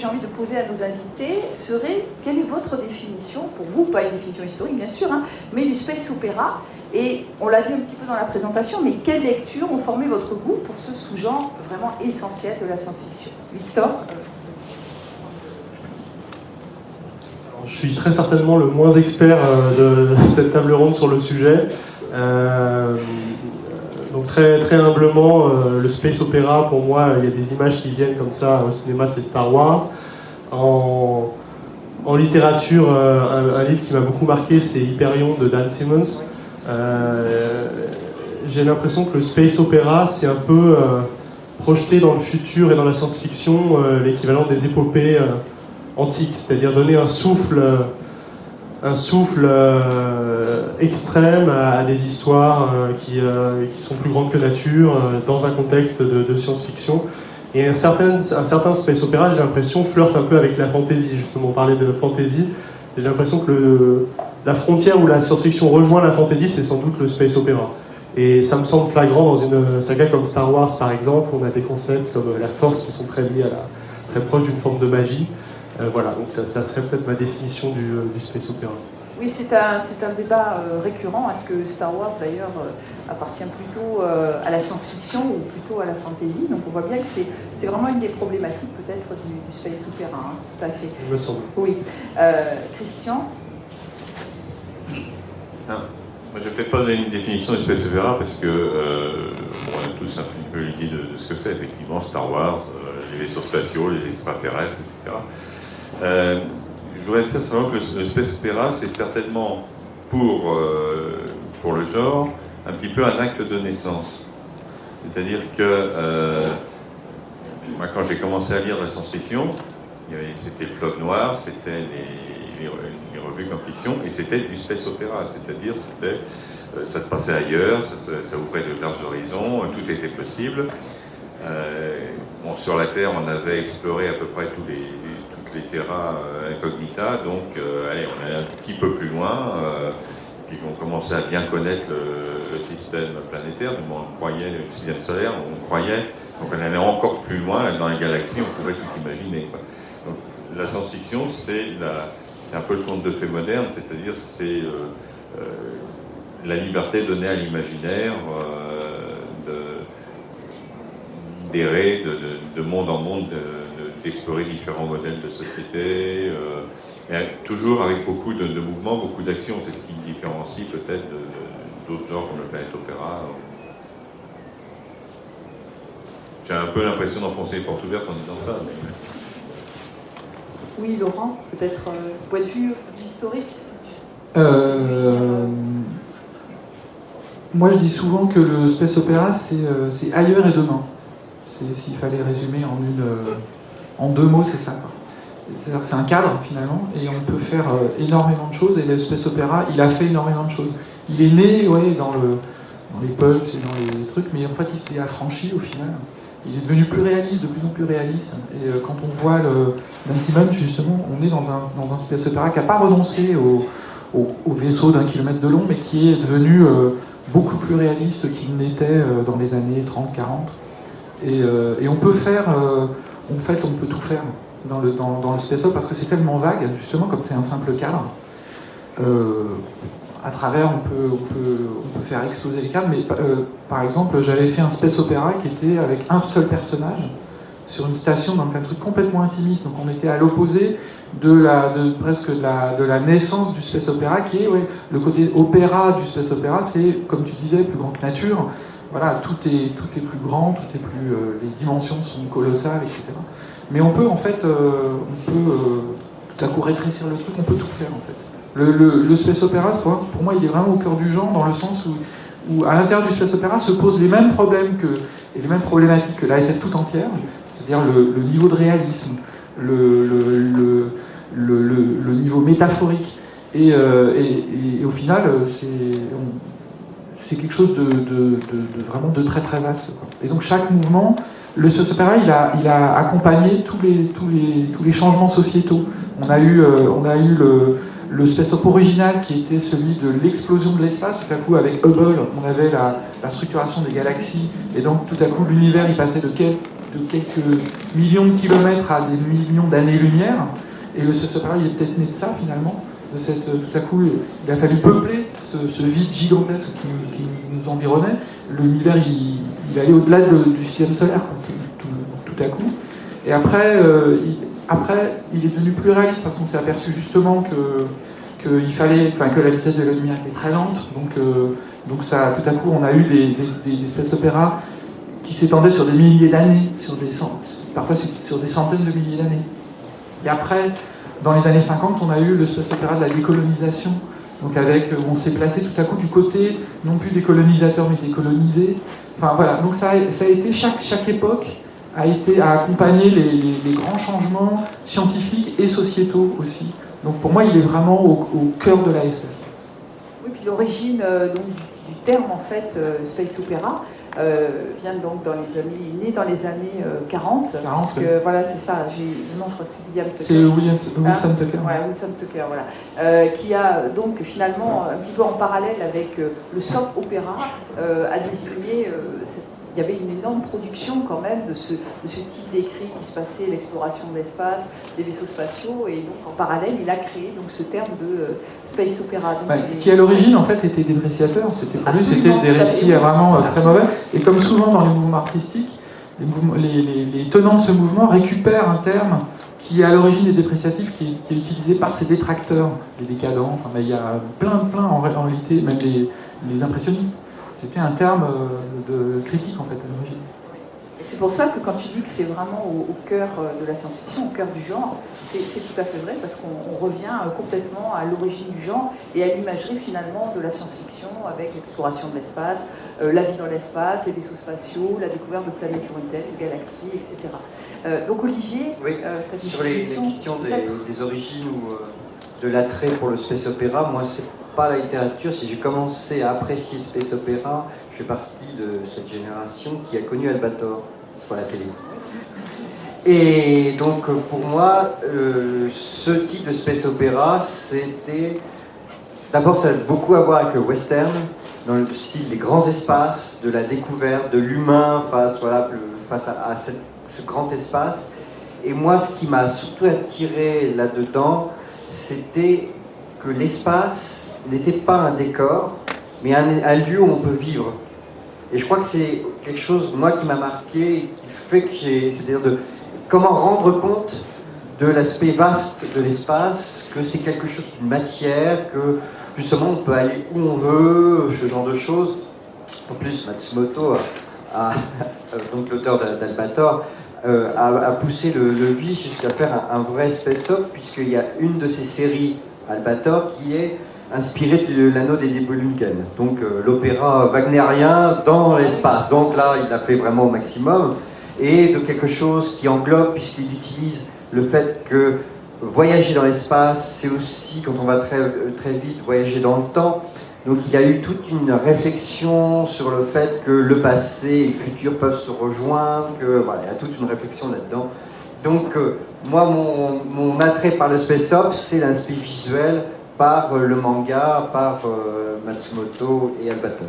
j'ai envie de poser à nos invités serait, quelle est votre définition, pour vous, pas une définition historique bien sûr, hein, mais du space opéra, et on l'a dit un petit peu dans la présentation, mais quelles lectures ont formé votre goût pour ce sous-genre vraiment essentiel de la science-fiction? Victor? Je suis très certainement le moins expert de cette table ronde sur le sujet. Donc très, très humblement, le space opéra, pour moi, il y a des images qui viennent comme ça au cinéma, c'est Star Wars. En littérature, un livre qui m'a beaucoup marqué, c'est Hyperion de Dan Simmons. J'ai l'impression que le space opéra, c'est un peu projeter dans le futur et dans la science-fiction l'équivalent des épopées antiques, c'est-à-dire donner un souffle extrême à des histoires qui sont plus grandes que nature, dans un contexte de science-fiction. Et un certain space opéra, j'ai l'impression, flirte un peu avec la fantasy. Justement, on parlait de fantasy. J'ai l'impression que la frontière où la science-fiction rejoint la fantasy, c'est sans doute le space opéra. Et ça me semble flagrant dans une saga comme Star Wars, par exemple. On a des concepts comme la force qui sont très liés très proches d'une forme de magie. Voilà, donc ça serait peut-être ma définition du space opéra. Oui, c'est un débat récurrent. Est-ce que Star Wars, d'ailleurs, appartient plutôt à la science-fiction ou plutôt à la fantasy? Donc on voit bien que c'est vraiment une des problématiques peut-être du space opéra, hein, tout à fait. Il me semble. Oui. Christian? Non. Moi, je ne vais pas donner une définition du space opéra parce que on a tous un peu l'idée de ce que c'est. Effectivement, Star Wars, les vaisseaux spatiaux, les extraterrestres, etc. Je voudrais dire simplement que le space opéra, c'est certainement pour le genre un petit peu un acte de naissance. C'est-à-dire que moi, quand j'ai commencé à lire de la science-fiction, c'était le Fleuve Noir, c'était les revues comme fiction, et c'était du space opéra. C'est-à-dire ça se passait ailleurs, ça ouvrait de larges horizons, tout était possible. Bon, sur la Terre, on avait exploré à peu près toutes les terra incognita, donc allez, on est un petit peu plus loin, puis on commençait à bien connaître le système planétaire, du moins on croyait, le système solaire, on croyait, donc on allait encore plus loin, dans les galaxies, on pouvait tout imaginer, quoi. Donc la science-fiction, c'est un peu le conte de fées moderne, c'est-à-dire c'est la liberté donnée à l'imaginaire, d'errer de monde en monde, d'explorer différents modèles de société, mais toujours avec beaucoup de mouvements, beaucoup d'actions. C'est ce qui différencie peut-être d'autres genres comme le planète opéra. J'ai un peu l'impression d'enfoncer les portes ouvertes en disant ça. Mais... Oui, Laurent, peut-être point de vue historique. Moi, je dis souvent que le space opéra, c'est ailleurs et demain. S'il fallait résumer en deux mots, c'est ça. C'est-à-dire que c'est un cadre, finalement, et on peut faire énormément de choses, et le space opéra, il a fait énormément de choses. Il est né, ouais, dans les pulps et dans les trucs, mais en fait, il s'est affranchi, au final. Il est devenu plus réaliste, de plus en plus réaliste. Et quand on voit Dan Simmons, justement, on est dans un space opéra qui n'a pas renoncé au vaisseau d'1 kilomètre de long, mais qui est devenu beaucoup plus réaliste qu'il n'était dans les années 30-40. Et on peut faire, en fait, on peut tout faire dans le space opéra parce que c'est tellement vague, justement, comme c'est un simple cadre. À travers, on peut faire exploser les cadres, mais par exemple, j'avais fait un space opéra qui était avec un seul personnage sur une station, donc un truc complètement intimiste. Donc on était à l'opposé de la naissance du space opéra, qui est le côté opéra du space opéra, c'est, comme tu disais, plus grand que nature. Voilà, tout est plus grand, tout est plus, les dimensions sont colossales, etc. Mais on peut en fait, tout à coup rétrécir le truc, on peut tout faire en fait. Le space opéra, pour moi, il est vraiment au cœur du genre, dans le sens où à l'intérieur du space opéra se posent les mêmes problèmes et les mêmes problématiques que la SF tout entière, c'est-à-dire le niveau de réalisme, le niveau métaphorique, et au final, c'est quelque chose de vraiment de très très vaste, quoi. Et donc chaque mouvement, le space opéra, il a accompagné tous les changements sociétaux. On a eu le space opéra original qui était celui de l'explosion de l'espace. Tout à coup, avec Hubble, on avait la structuration des galaxies, et donc tout à coup l'univers il passait de de quelques millions de kilomètres à des millions d'années-lumière. Et le space opéra, il est peut-être né de ça finalement. De cette, tout à coup, il a fallu peupler ce vide gigantesque qui nous environnait. L'univers, il allait au-delà du système solaire, tout à coup. Et après, il est devenu plus réaliste parce qu'on s'est aperçu justement que la vitesse de la lumière était très lente. Donc ça, tout à coup, on a eu des space opéras qui s'étendaient sur des milliers d'années, parfois sur des centaines de milliers d'années. Et après, dans les années 50, on a eu le space opéra de la décolonisation, donc où on s'est placé tout à coup du côté, non plus des colonisateurs, mais des colonisés. Enfin voilà, donc ça a été, chaque époque a accompagné les grands changements scientifiques et sociétaux aussi. Donc pour moi, il est vraiment au cœur de la SF. Oui, puis l'origine du terme, en fait, space opéra, vient donc il est né dans les années 40, parce que voilà, c'est ça, non, je crois que c'est William Tucker. C'est Wilson Tucker. Ouais, Wilson Tucker, voilà. Qui a donc finalement, un petit peu en parallèle avec le soap opéra, a désigné il y avait une énorme production quand même de ce type d'écrit qui se passait, l'exploration de l'espace, des vaisseaux spatiaux, et donc en parallèle, il a créé donc ce terme de space opéra. Qui à l'origine en fait était dépréciateur, c'était des récits vraiment très mauvais, et comme souvent dans les mouvements artistiques, les tenants de ce mouvement récupèrent un terme qui à l'origine est dépréciatif, qui est utilisé par ses détracteurs, les décadents, enfin il y a plein en réalité, même les impressionnistes. C'était un terme de critique en fait à l'origine. Et c'est pour ça que quand tu dis que c'est vraiment au cœur de la science-fiction, au cœur du genre, c'est tout à fait vrai, parce qu'on revient complètement à l'origine du genre et à l'imagerie finalement de la science-fiction avec l'exploration de l'espace, la vie dans l'espace, les vaisseaux spatiaux, la découverte de planètes lointaines, de galaxies, etc. Donc Olivier, oui, sur les questions des origines ou de l'attrait pour le space opéra, moi c'est pas la littérature. Si j'ai commencé à apprécier le space opéra, je fais partie de cette génération qui a connu Albator sur la télé. Et donc pour moi, ce type de space opéra, c'était... D'abord, ça a beaucoup à voir avec le western, dans le style des grands espaces, de la découverte, de l'humain face à ce grand espace. Et moi, ce qui m'a surtout attiré là-dedans, c'était que l'espace n'était pas un décor, mais un lieu où on peut vivre. Et je crois que c'est quelque chose, moi, qui m'a marqué, et qui fait que c'est-à-dire de comment rendre compte de l'aspect vaste de l'espace, que c'est quelque chose d'une matière, que justement on peut aller où on veut, ce genre de choses. En plus, Matsumoto, donc l'auteur d'Albator, a poussé le vice jusqu'à faire un vrai space-op, puisqu'il y a une de ses séries Albator qui est inspiré de l'anneau des Nibelungen, donc l'opéra wagnérien dans l'espace. Donc là, il l'a fait vraiment au maximum, et de quelque chose qui englobe, puisqu'il utilise le fait que voyager dans l'espace, c'est aussi, quand on va très, très vite, voyager dans le temps. Donc il y a eu toute une réflexion sur le fait que le passé et le futur peuvent se rejoindre, voilà, il y a toute une réflexion là-dedans. Donc moi, mon attrait par le space-op, c'est l'aspect visuel, par le manga, par Matsumoto et Albator.